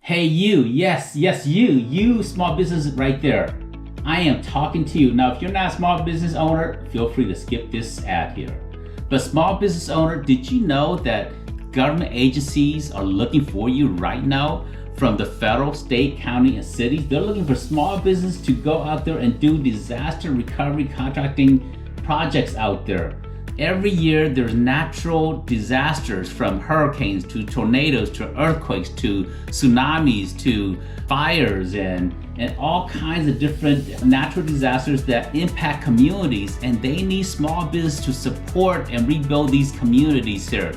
Hey you, yes, you small business right there. I am talking to you. Now, if you're not a small business owner, feel free to skip this ad here. But small business owner, did you know that government agencies are looking for you right now? From the federal, state, county, and cities, they're looking for small business to go out there and do disaster recovery contracting projects out there. Every year there's natural disasters, from hurricanes to tornadoes to earthquakes to tsunamis to fires and all kinds of different natural disasters that impact communities, and they need small business to support and rebuild these communities here.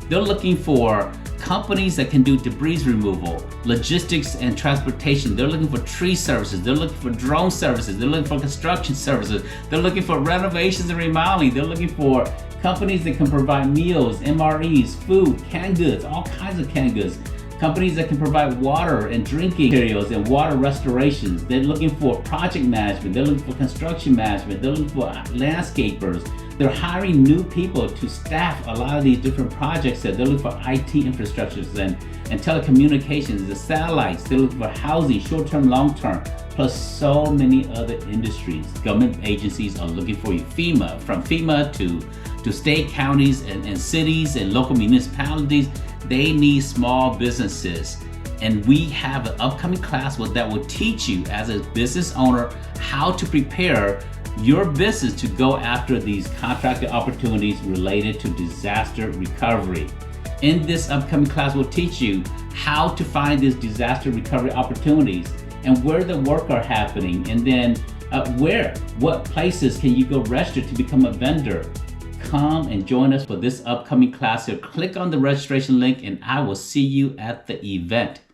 They're looking for companies that can do debris removal, logistics and transportation. They're looking for tree services. They're looking for drone services. They're looking for construction services. They're looking for renovations and remodeling. They're looking for companies that can provide meals, MREs, food, canned goods, all kinds of canned goods. Companies that can provide water and drinking materials and water restorations. They're looking for project management. They're looking for construction management. They're looking for landscapers. They're hiring new people to staff a lot of these different projects. They're looking for IT infrastructures and telecommunications, the satellites. They're looking for housing, short-term, long-term, plus so many other industries. Government agencies are looking for you. From FEMA to state, counties, and cities and local municipalities, they need small businesses. And we have an upcoming class that will teach you as a business owner how to prepare your business to go after these contracted opportunities related to disaster recovery. In this upcoming class, we'll teach you how to find these disaster recovery opportunities and where the work are happening, and then what places can you go register to become a vendor. Come and join us for this upcoming class here. Click on the registration link and I will see you at the event.